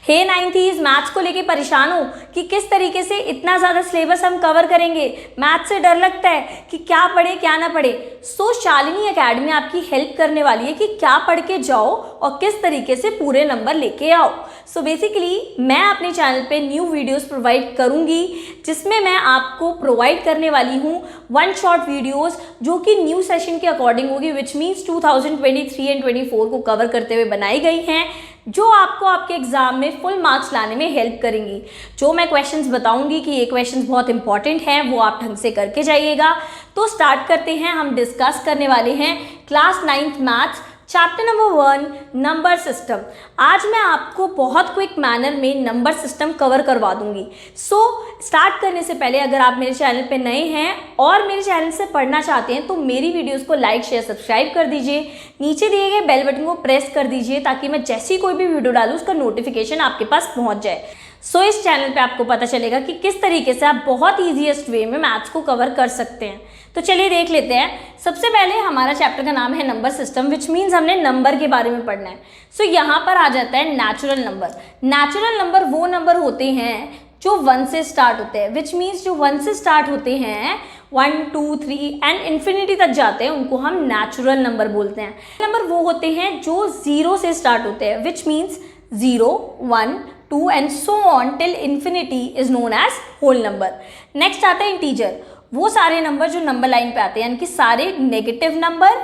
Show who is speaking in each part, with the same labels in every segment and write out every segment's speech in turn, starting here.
Speaker 1: हे नाइन्थीज, maths को लेके परेशान हो कि किस तरीके से इतना ज़्यादा सिलेबस हम कवर करेंगे, मैथ्स से डर लगता है कि क्या पढ़े क्या ना पढ़े। सो शालिनी एकेडमी आपकी हेल्प करने वाली है कि क्या पढ़ के जाओ और किस तरीके से पूरे नंबर लेके आओ। सो बेसिकली मैं अपने चैनल पे न्यू वीडियोस प्रोवाइड करूंगी, जिसमें मैं आपको प्रोवाइड करने वाली हूँ वन शॉट वीडियोस जो कि न्यू सेशन के अकॉर्डिंग होगी, विच मीन्स 2023 एंड 24 को कवर करते हुए बनाई गई हैं, जो आपको आपके एग्जाम में फुल मार्क्स लाने में हेल्प करेंगी। जो मैं क्वेश्चंस बताऊंगी कि ये क्वेश्चंस बहुत इंपॉर्टेंट हैं, वो आप ढंग से करके जाइएगा। तो स्टार्ट करते हैं। हम डिस्कस करने वाले हैं class 9th maths chapter number 1 number system. आज मैं आपको बहुत क्विक मैनर में नंबर सिस्टम कवर करवा दूंगी। सो स्टार्ट करने से पहले अगर आप मेरे चैनल पे नए हैं और मेरे चैनल से पढ़ना चाहते हैं तो मेरी वीडियोस को लाइक शेयर सब्सक्राइब कर दीजिए, नीचे दिए गए बेल बटन को प्रेस कर दीजिए ताकि मैं जैसी कोई भी वीडियो डालूँ उसका नोटिफिकेशन आपके पास पहुँच जाए। सो इस चैनल पे आपको पता चलेगा कि किस तरीके से आप बहुत ईजीएस्ट वे में मैथ्स को कवर कर सकते हैं। तो चलिए देख लेते हैं। सबसे पहले हमारा चैप्टर का नाम है नंबर सिस्टम, विच मीन्स हमने नंबर के बारे में पढ़ना है। सो यहाँ पर आ जाता है नेचुरल नंबर। नेचुरल नंबर वो नंबर होते हैं जो 1 से स्टार्ट होते हैं, विच मीन्स जो 1 से स्टार्ट होते हैं 1 2 3 एंड इन्फिनिटी तक जाते हैं, उनको हम नेचुरल नंबर बोलते हैं। नंबर वो होते हैं जो 0 से स्टार्ट होते हैं, which means 0 1 2 and so on till infinity is known as whole number. Next आता है इंटीजर, वो सारे नंबर जो नंबर लाइन पे आते हैं, यानी कि सारे नेगेटिव नंबर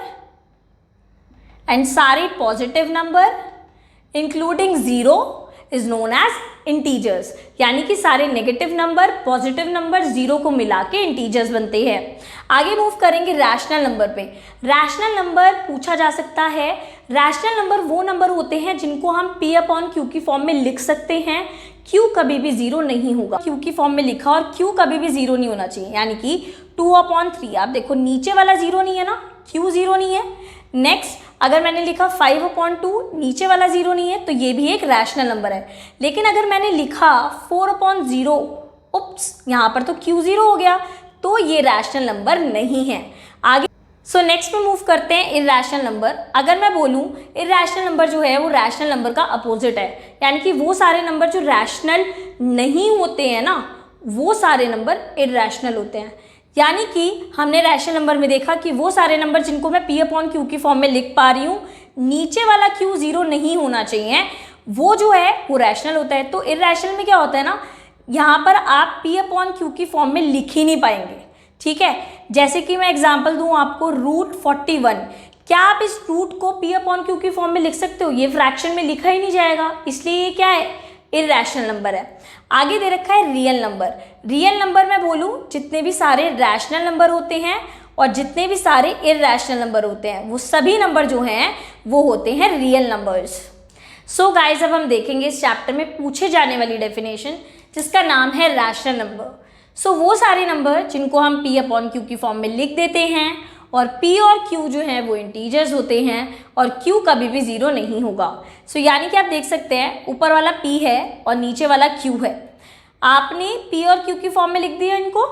Speaker 1: एंड सारे positive number including 0 is known as integers, यानी कि सारे नेगेटिव नंबर पॉजिटिव नंबर 0 को मिला के इंटीजर्स बनते हैं। आगे मूव करेंगे रैशनल नंबर पे। रैशनल नंबर पूछा जा सकता है। रैशनल नंबर वो नंबर होते हैं जिनको हम P अपॉन Q की फॉर्म में लिख सकते हैं। Q कभी भी 0 नहीं होगा, Q की फॉर्म में लिखा और Q कभी भी 0 नहीं होना चाहिए, यानी कि 2/3। आप देखो नीचे वाला 0 नहीं है ना, Q 0 नहीं है। नेक्स्ट अगर मैंने लिखा 5/2, नीचे वाला 0 नहीं है, तो ये भी एक रैशनल नंबर है। लेकिन अगर मैंने लिखा 4/0, उप्स यहाँ पर तो Q 0 हो गया, तो ये रैशनल नंबर नहीं है। आगे सो नेक्स्ट में मूव करते हैं इर्रेशनल नंबर। अगर मैं बोलूँ इर्रेशनल नंबर जो है वो रैशनल नंबर का अपोजिट है, यानी कि वो सारे नंबर जो रैशनल नहीं होते हैं ना, वो सारे नंबर इर्रेशनल होते हैं। यानी कि हमने रैशनल नंबर में देखा कि वो सारे नंबर जिनको मैं P अपॉन Q की फॉर्म में लिख पा रही हूँ, नीचे वाला Q 0 नहीं होना चाहिए, वो जो है वो रैशनल होता है। तो इर्रेशनल में क्या होता है ना, यहाँ पर आप P अपॉन Q की फॉर्म में लिख ही नहीं पाएंगे, ठीक है। जैसे कि मैं एग्जांपल दूं आपको, √41, क्या आप इस रूट को P अपॉन Q की फॉर्म में लिख सकते हो? ये फ्रैक्शन में लिखा ही नहीं जाएगा, इसलिए ये क्या है, इर्रेशनल नंबर है। आगे दे रखा है रियल नंबर। रियल नंबर मैं बोलूं जितने भी सारे रैशनल नंबर होते हैं और जितने भी सारे इर्रेशनल नंबर होते हैं, वो सभी नंबर जो हैं वो होते हैं रियल नंबर्स। सो गाइज अब हम देखेंगे इस चैप्टर में पूछे जाने वाली डेफिनेशन, जिसका नाम है रैशनल नंबर। सो वो सारे नंबर जिनको हम P अपॉन Q की फॉर्म में लिख देते हैं और P और Q जो है वो इंटीजर्स होते हैं और Q कभी भी 0 नहीं होगा। सो यानी कि आप देख सकते हैं ऊपर वाला P है और नीचे वाला Q है। आपने P और Q की फॉर्म में लिख दिया इनको,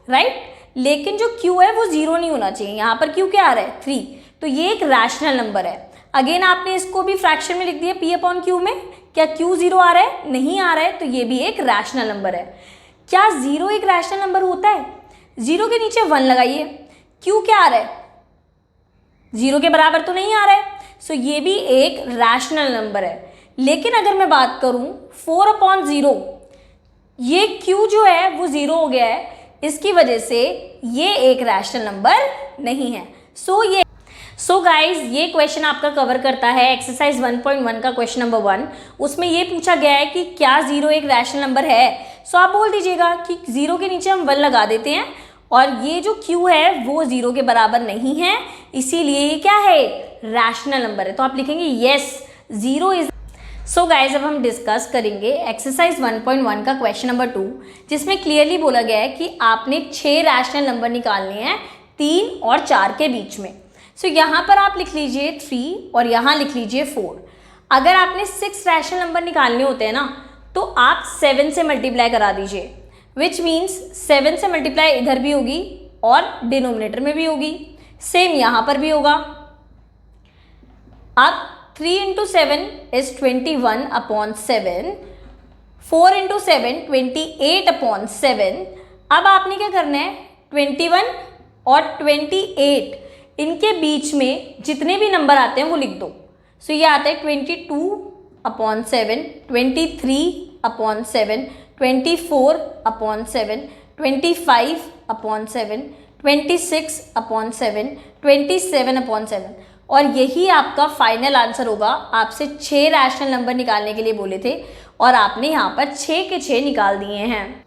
Speaker 1: राइट, लेकिन जो Q है वो 0 नहीं होना चाहिए। यहाँ पर Q क्या आ रहा है, 3, तो ये एक रैशनल नंबर है। अगेन आपने इसको भी फ्रैक्शन में लिख दिया P अपॉन Q में, क्या Q 0 आ रहा है, नहीं आ रहा है, तो ये भी एक रैशनल नंबर है। क्या 0 एक रैशनल नंबर होता है? 0 के नीचे 1 लगाइए, Q क्या आ रहा है, 0 के बराबर तो नहीं आ रहा है, सो ये भी एक रैशनल नंबर है। लेकिन अगर मैं बात करूं 4/0, ये Q जो है वो 0 हो गया है, इसकी वजह से ये एक रैशनल नंबर नहीं है। सो गाइज ये क्वेश्चन आपका कवर करता है एक्सरसाइज 1.1 का क्वेश्चन नंबर 1। उसमें ये पूछा गया है कि क्या 0 एक रैशनल नंबर है। सो आप बोल दीजिएगा कि 0 के नीचे हम 1 लगा देते हैं और ये जो Q है वो 0 के बराबर नहीं है, इसीलिए ये क्या है, रैशनल नंबर है। तो आप लिखेंगे येस 0 इज। सो गाइज अब हम डिस्कस करेंगे एक्सरसाइज 1.1 का क्वेश्चन नंबर 2, जिसमें क्लियरली बोला गया है कि आपने 6 रैशनल नंबर निकालने हैं 3 और 4 के बीच में। सो यहाँ पर आप लिख लीजिए 3 और यहाँ लिख लीजिए 4। अगर आपने 6 रैशनल नंबर निकालने होते हैं ना, तो आप 7 से मल्टीप्लाई करा दीजिए, विच मीन्स 7 से मल्टीप्लाई इधर भी होगी और डिनोमिनेटर में भी होगी, सेम यहाँ पर भी होगा। अब 3 × 7 is 21/7 4 इंटू 7 28/7। अब आपने क्या करना है, 21 और 28 इनके बीच में जितने भी नंबर आते हैं वो लिख दो। सो ये आता है 22/7, 23/7, 24/7, 25/7, 26/7, 27/7 और यही आपका फाइनल आंसर होगा। आपसे 6 रैशनल नंबर निकालने के लिए बोले थे और आपने यहाँ पर 6 के 6 निकाल दिए हैं।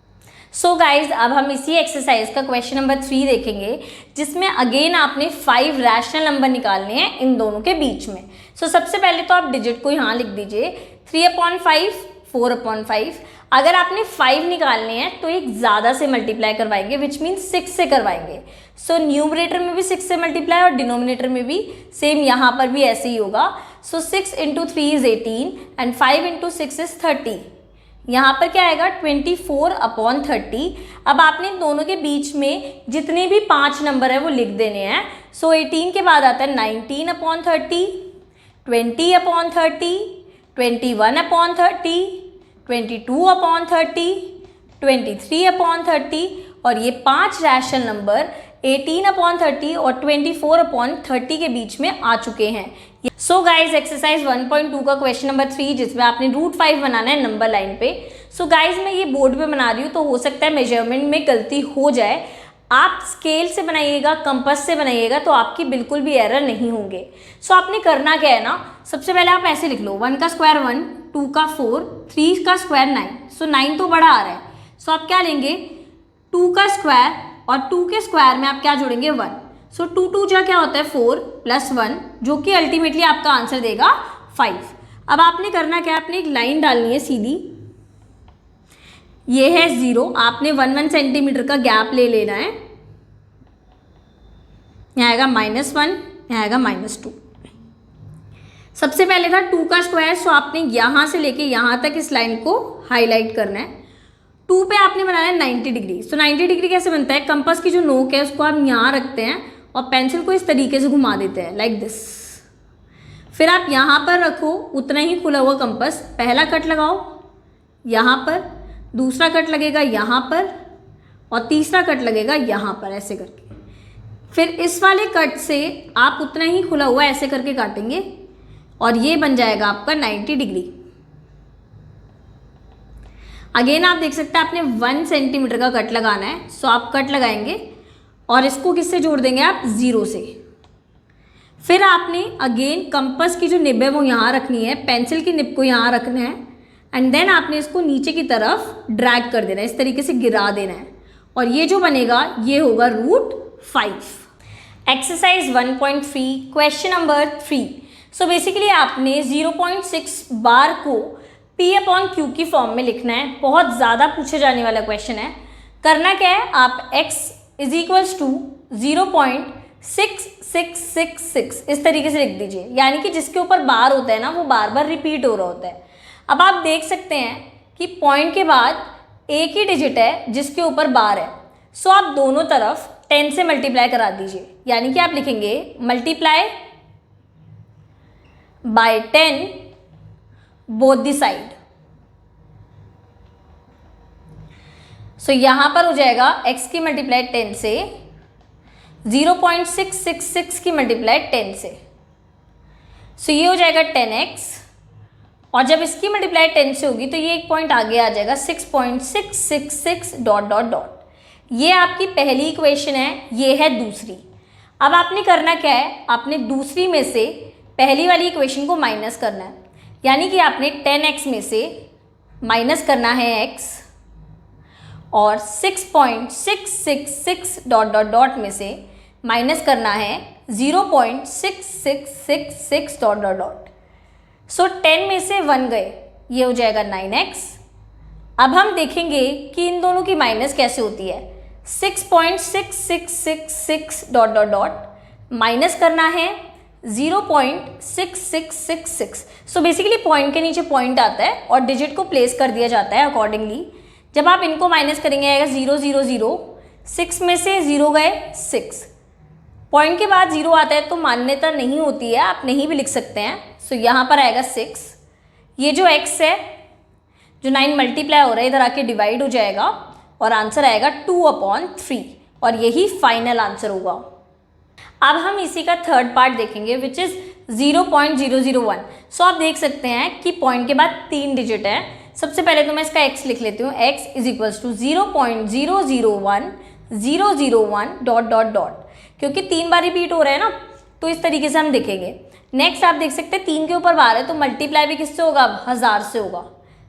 Speaker 1: सो गाइज, अब हम इसी एक्सरसाइज का क्वेश्चन नंबर 3 देखेंगे, जिसमें अगेन आपने 5 रैशनल नंबर निकालने हैं इन दोनों के बीच में। सो सबसे पहले तो आप डिजिट को यहाँ लिख दीजिए, 3/5, 4/5। अगर आपने 5 निकालने हैं तो एक ज़्यादा से मल्टीप्लाई करवाएंगे, विच मीन्स 6 से करवाएंगे। सो न्यूमरेटर में भी 6 से मल्टीप्लाई और डिनोमिनेटर में भी सेम, यहाँ पर भी ऐसे ही होगा। सो 6 into 3 is 18 and 5 into 6 is 30। यहाँ पर क्या आएगा, 24/30। अब आपने इन दोनों के बीच में जितने भी 5 नंबर है वो लिख देने हैं। सो 18 के बाद आता है 19/30, 20/30, 21/30, 22/30, 23/30 और ये 5 रैशनल नंबर 18/30 और 24/30 के बीच में आ चुके हैं। सो गाइज, एक्सरसाइज 1.2 का क्वेश्चन नंबर 3, जिसमें आपने √5 बनाना है नंबर लाइन पे। सो गाइज, मैं ये बोर्ड पे बना रही हूँ तो हो सकता है मेजरमेंट में गलती हो जाए। आप स्केल से बनाइएगा, कंपास से बनाइएगा तो आपकी बिल्कुल भी एरर नहीं होंगे। सो आपने करना क्या है ना, सबसे पहले आप ऐसे लिख लो, 1 का स्क्वायर 1, 2 का 4, 3 का स्क्वायर 9। सो 9 तो बड़ा आ रहा है, सो आप क्या लेंगे, 2 का स्क्वायर और 2 के स्क्वायर में आप क्या जोड़ेंगे, 1। सो 2 2 जा क्या होता है 4 + 1, जो कि अल्टीमेटली आपका आंसर देगा 5। अब आपने करना क्या है, आपने एक लाइन डालनी है सीधी, ये है 0, आपने 1 सेंटीमीटर का गैप ले लेना है। यहाँ आएगा -1, यहाँ आएगा -2। सबसे पहले था 2 का स्क्वायर, सो आपने यहाँ से लेके यहाँ तक इस लाइन को हाईलाइट करना है। 2 पे आपने बनाना है 90 डिग्री। सो 90 डिग्री कैसे बनता है, कंपास की जो नोक है उसको आप यहाँ रखते हैं और पेंसिल को इस तरीके से घुमा देते हैं, लाइक दिस। फिर आप यहाँ पर रखो उतना ही खुला हुआ कंपास, पहला कट लगाओ यहाँ पर, दूसरा कट लगेगा यहाँ पर और तीसरा कट लगेगा यहाँ पर, ऐसे करके। फिर इस वाले कट से आप उतना ही खुला हुआ ऐसे करके काटेंगे और ये बन जाएगा आपका 90 डिग्री। अगेन आप देख सकते हैं आपने 1 सेंटीमीटर का कट लगाना है। सो आप कट लगाएंगे और इसको किससे जोड़ देंगे आप, 0 से। फिर आपने अगेन कंपास की जो निब है वो यहाँ रखनी है, पेंसिल की निब को यहाँ रखना है एंड देन आपने इसको नीचे की तरफ ड्रैग कर देना है, इस तरीके से गिरा देना है और ये जो बनेगा ये होगा √5। Exercise 1.3 question number 3। So basically आपने 0.6 बार को P/Q की फॉर्म में लिखना है। बहुत ज़्यादा पूछे जाने वाला क्वेश्चन है। करना क्या है, आप x = 0.6666 इस तरीके से लिख दीजिए, यानी कि जिसके ऊपर बार होता है ना वो बार बार रिपीट हो रहा होता है। अब आप देख सकते हैं कि पॉइंट के बाद एक ही डिजिट है जिसके ऊपर बार है। सो आप दोनों तरफ 10 से मल्टीप्लाई करा दीजिए, यानी कि आप लिखेंगे multiply by 10 both the side. So यहां पर हो जाएगा x की मल्टीप्लाई 10 से, 0.666 की मल्टीप्लाई 10 से। सो ये हो जाएगा 10x और जब इसकी मल्टीप्लाई 10 से होगी तो ये एक पॉइंट आगे आ जाएगा 6.666 ... ये आपकी पहली इक्वेशन है, ये है दूसरी। अब आपने करना क्या है, आपने दूसरी में से पहली वाली इक्वेशन को माइनस करना है, यानी कि आपने 10x में से माइनस करना है x और 6.666 ... में से माइनस करना है 0.6666 ... सो 10 में से 1 गए, ये हो जाएगा 9x। अब हम देखेंगे कि इन दोनों की माइनस कैसे होती है। 6.6666 ... माइनस करना है 0.6666। सो बेसिकली पॉइंट के नीचे पॉइंट आता है और डिजिट को प्लेस कर दिया जाता है अकॉर्डिंगली। जब आप इनको माइनस करेंगे आएगा 0 0 0, 6 में से 0 गए 6, पॉइंट के बाद 0 आता है तो मान्यता नहीं होती है, आप नहीं भी लिख सकते हैं। सो यहाँ पर आएगा 6, ये जो x है जो 9 मल्टीप्लाई हो रहा है इधर आके डिवाइड हो जाएगा और आंसर आएगा 2/3 और यही फाइनल आंसर होगा। अब हम इसी का थर्ड पार्ट देखेंगे विच इज़ 0.001। सो आप देख सकते हैं कि पॉइंट के बाद 3 डिजिट है। सबसे पहले तो मैं इसका x लिख लेती हूँ, x इज इक्वल्स टू 0.001 ... क्योंकि 3 बार रिपीट हो रहा है ना, तो इस तरीके से हम देखेंगे। नेक्स्ट आप देख सकते हैं 3 के ऊपर बार है तो मल्टीप्लाई भी किससे होगा, अब 1000 से होगा।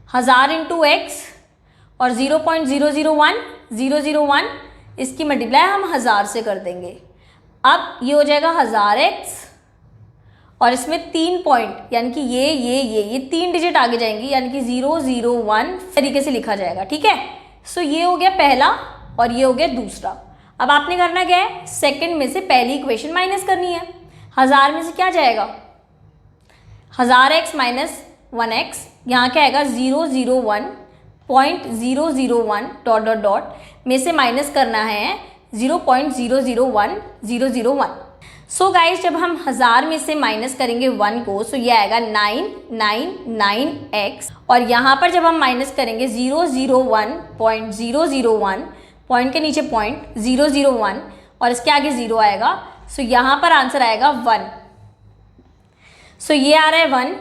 Speaker 1: 1000 इंटू एक्स और 0.001 इसकी मल्टीप्लाई हम 1000 से कर देंगे। अब ये हो जाएगा 1000x और इसमें 3 पॉइंट यानी कि ये 3 डिजिट आगे जाएंगी यानी कि 001 तरीके से लिखा जाएगा। ठीक है, सो ये हो गया पहला और ये हो गया दूसरा। अब आपने करना क्या है, सेकंड में से पहली इक्वेशन माइनस करनी है। 1000 में से क्या जाएगा, 1000x माइनस 1x, यहाँ क्या आएगा 001.001 ... में से माइनस करना है 0.001001। सो गाइज जब हम 1000 में से माइनस करेंगे 1 को, सो ये आएगा 999x और यहाँ पर जब हम माइनस करेंगे 001.001 पॉइंट के नीचे पॉइंट 001 और इसके आगे 0 आएगा, सो यहाँ पर आंसर आएगा 1। सो ये आ रहा है 1,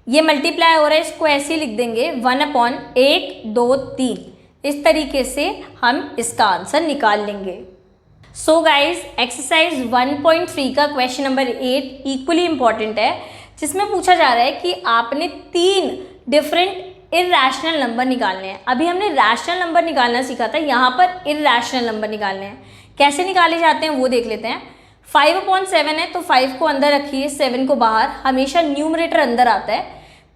Speaker 1: ये मल्टीप्लाई हो रहा है, इसको ऐसे ही लिख देंगे 1/1 2 3। इस तरीके से हम इसका आंसर निकाल लेंगे। सो गाइज एक्सरसाइज 1.3 का क्वेश्चन नंबर 8 इक्वली इम्पॉर्टेंट है, जिसमें पूछा जा रहा है कि आपने 3 डिफरेंट इर्रेशनल नंबर निकालने हैं। अभी हमने रैशनल नंबर निकालना सीखा था, यहाँ पर इर्रेशनल नंबर निकालने हैं। कैसे निकाले जाते हैं वो देख लेते हैं। 5/7 है तो 5 को अंदर रखिए, 7 को बाहर। हमेशा न्यूमरेटर अंदर आता है,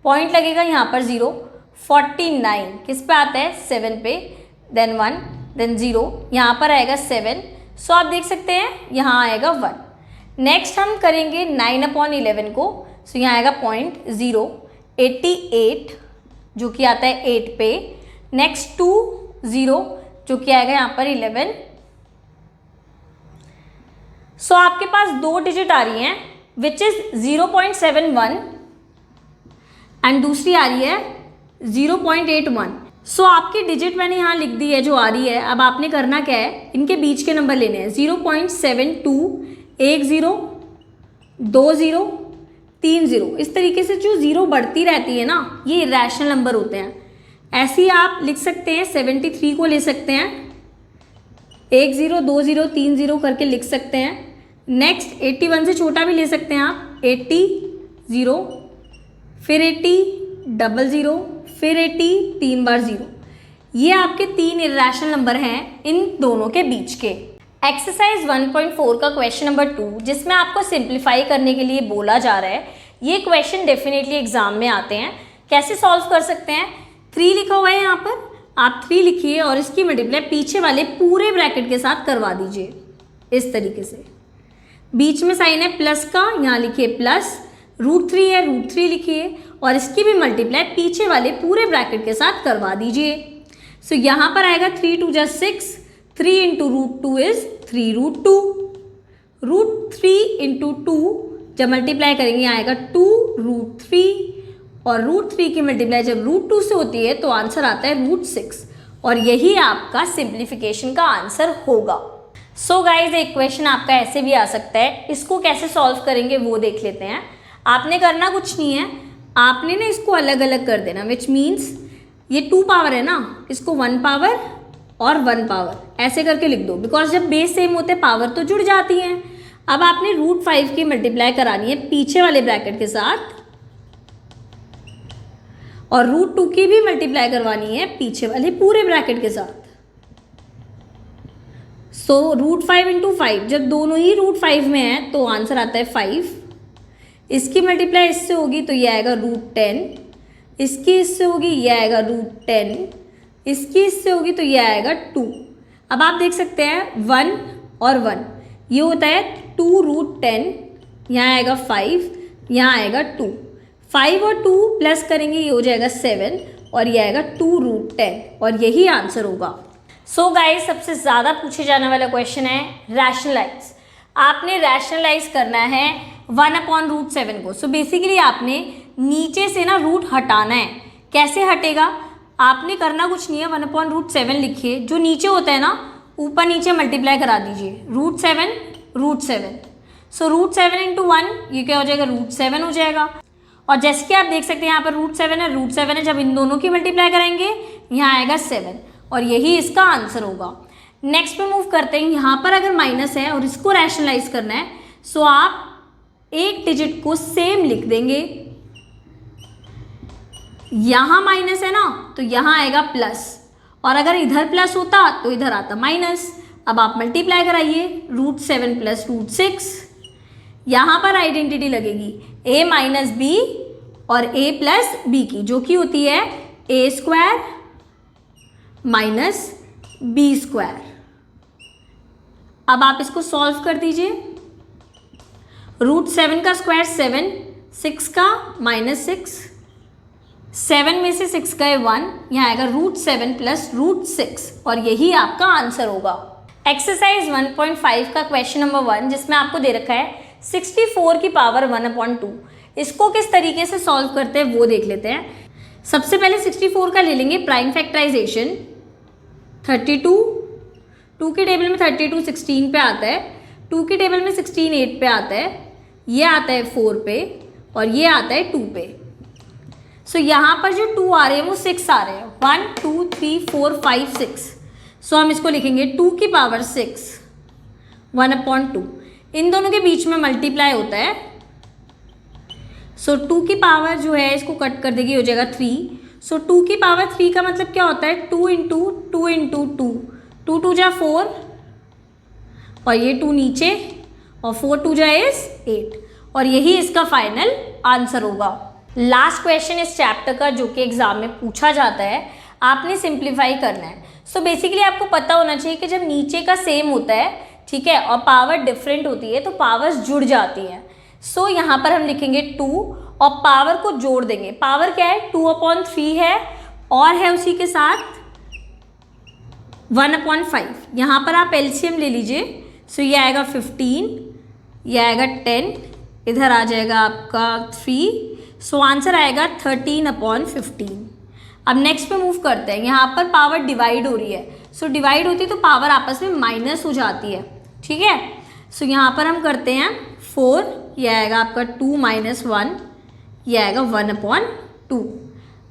Speaker 1: पॉइंट लगेगा यहाँ पर 0। 49 किस पे आता है, 7 पे, देन 1 देन 0, यहाँ पर आएगा 7। सो आप देख सकते हैं यहाँ आएगा 1। नेक्स्ट हम करेंगे 9/11 को, सो यहाँ आएगा 0.0। 88 जो कि आता है 8 पे, नेक्स्ट 2 0 जो कि आएगा यहाँ पर 11। सो आपके पास 2 डिजिट आ रही हैं विच इज़ 0.71 एंड दूसरी आ रही है 0.81। सो आपकी डिजिट मैंने यहाँ लिख दी है जो आ रही है। अब आपने करना क्या है, इनके बीच के नंबर लेने हैं। 0.72 1 0 2 0 3 0। इस तरीके से जो 0 बढ़ती रहती है ना, ये इरेशनल नंबर होते हैं। ऐसे ही आप लिख सकते हैं, 73 को ले सकते हैं, 1 0 2 0 3 0 करके लिख सकते हैं। नेक्स्ट 81 से छोटा भी ले सकते हैं आप, 80 0 फिर 80 00 फिर 80 3 बार 0। ये आपके 3 इर्रेशनल नंबर हैं इन दोनों के बीच के। एक्सरसाइज 1.4 का क्वेश्चन नंबर 2, जिसमें आपको सिंप्लीफाई करने के लिए बोला जा रहा है। ये क्वेश्चन डेफिनेटली एग्जाम में आते हैं। कैसे सॉल्व कर सकते हैं, 3 लिखा हुआ है यहाँ पर, आप 3 लिखिए और इसकी मल्टीप्लाई पीछे वाले पूरे ब्रैकेट के साथ करवा दीजिए इस तरीके से। बीच में साइन है प्लस का, यहाँ लिखिए प्लस, √3 है √3 लिखिए और इसकी भी मल्टीप्लाई पीछे वाले पूरे ब्रैकेट के साथ करवा दीजिए। सो यहाँ पर आएगा 3 2 = 6, 3 इंटू √2 इज 3√2, √3 इंटू 2 जब मल्टीप्लाई करेंगे आएगा 2√3 और √3 की मल्टीप्लाई जब √2 से होती है तो आंसर आता है √6 और यही आपका सिंप्लीफिकेशन का आंसर होगा। सो गाइज एक क्वेश्चन आपका ऐसे भी आ सकता है, इसको कैसे सॉल्व करेंगे वो देख लेते हैं। आपने करना कुछ नहीं है, आपने ना इसको अलग अलग कर देना, विच मीन्स ये 2 पावर है ना, इसको 1 पावर और 1 पावर ऐसे करके लिख दो, बिकॉज जब बेस सेम होते हैं पावर तो जुड़ जाती हैं। अब आपने √5 की मल्टीप्लाई करानी है पीछे वाले ब्रैकेट के साथ और √2 की भी मल्टीप्लाई करवानी है पीछे वाले पूरे ब्रैकेट के साथ। सो √5 इंटू 5 जब दोनों ही √5 में है तो आंसर आता है 5। इसकी मल्टीप्लाई इससे होगी तो ये आएगा √10, इसकी इससे होगी ये आएगा √10, इसकी इससे होगी तो ये आएगा 2। अब आप देख सकते हैं 1 और 1 ये होता है 2√10, यहाँ आएगा 5, यहाँ आएगा 2, 5 और 2 प्लस करेंगे ये हो जाएगा 7 और ये आएगा 2√10 और यही आंसर होगा। सो गाइस सबसे ज़्यादा पूछे जाने वाला क्वेश्चन है रैशनलाइज। आपने रैशनलाइज करना है 1/√7 को। सो बेसिकली आपने नीचे से ना रूट हटाना है, कैसे हटेगा, आपने करना कुछ नहीं है, 1/√7 लिखिए, जो नीचे होता है ना ऊपर नीचे मल्टीप्लाई करा दीजिए, √7 सो √7 × 1 ये क्या हो जाएगा, √7 हो जाएगा। और जैसे कि आप देख सकते हैं यहाँ पर √7 है, जब इन दोनों की मल्टीप्लाई करेंगे यहाँ आएगा 7 और यही इसका आंसर होगा। नेक्स्ट पे मूव करते हैं, यहाँ पर अगर माइनस है और इसको रैशनलाइज करना है सो आप एक डिजिट को सेम लिख देंगे, यहाँ माइनस है ना तो यहाँ आएगा प्लस, और अगर इधर प्लस होता तो इधर आता माइनस। अब आप मल्टीप्लाई कराइए, √7 + √6, यहाँ पर आइडेंटिटी लगेगी a - b और a + b की, जो कि होती है a² - b²। अब आप इसको सॉल्व कर दीजिए, √7 का स्क्वायर 7, 6 का -6, 7 में से 6 गए 1, यहाँ आएगा √7 + √6 और यही आपका आंसर होगा। एक्सरसाइज 1.5 का क्वेश्चन नंबर 1 जिसमें आपको दे रखा है 64 की पावर 1/2। इसको किस तरीके से सॉल्व करते हैं वो देख लेते हैं। सबसे पहले 64 का ले लेंगे प्राइम फैक्टराइजेशन, 32, 2 की टेबल में 32 16 पे आता है, 2 की टेबल में 16 8 पे आता है, ये आता है 4 पे और ये आता है 2 पे। सो यहाँ पर जो 2 आ रहे हैं वो 6 आ रहे हैं, 1 2 3 4 5 6। सो हम इसको लिखेंगे 2 की पावर 6 1/2, इन दोनों के बीच में मल्टीप्लाई होता है। सो 2 की पावर जो है इसको कट कर देगी, हो जाएगा 3। सो 2 की पावर 3 का मतलब क्या होता है, 2 × 2 2 × 2 2 2 जा 4 और ये 2 नीचे और 4 2 जा 8 और यही इसका फाइनल आंसर होगा। लास्ट क्वेश्चन इस चैप्टर का जो कि एग्जाम में पूछा जाता है, आपने सिंप्लीफाई करना है। सो बेसिकली आपको पता होना चाहिए कि जब नीचे का सेम होता है, ठीक है, और पावर डिफरेंट होती है तो पावर्स जुड़ जाती हैं। सो यहाँ पर हम लिखेंगे 2 और पावर को जोड़ देंगे। पावर क्या है, 2/3 है और है उसी के साथ 1/5। यहाँ पर आप एलसीएम ले लीजिए। सो ये आएगा 15, ये आएगा 10, इधर आ जाएगा आपका 3। सो आंसर आएगा 13/15। अब नेक्स्ट पे मूव करते हैं, यहाँ पर पावर डिवाइड हो रही है। सो डिवाइड होती है तो पावर आपस में माइनस हो जाती है, ठीक है। सो यहाँ पर हम करते हैं 4, ये आएगा आपका 2 - 1, ये आएगा 1/2।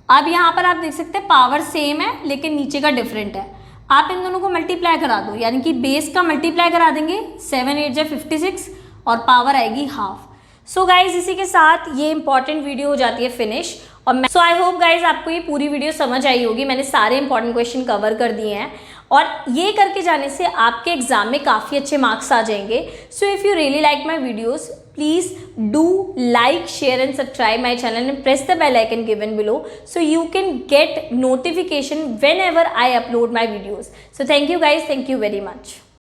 Speaker 1: अब यहाँ पर आप देख सकते हैं पावर सेम है लेकिन नीचे का डिफरेंट है। आप इन दोनों को मल्टीप्लाई करा दो, यानी कि बेस का मल्टीप्लाई करा देंगे, 7 8 जा 56 और पावर आएगी हाफ। सो गाइज इसी के साथ ये इंपॉर्टेंट वीडियो हो जाती है फिनिश। और सो आई होप गाइज आपको ये पूरी वीडियो समझ आई होगी। मैंने सारे इंपॉर्टेंट क्वेश्चन कवर कर दिए हैं और ये करके जाने से आपके एग्जाम में काफ़ी अच्छे मार्क्स आ जाएंगे। So if you really like my videos please do like, share and subscribe my channel and press the bell icon given below so you can get notification whenever I upload my videos. So thank you guys, thank you very much.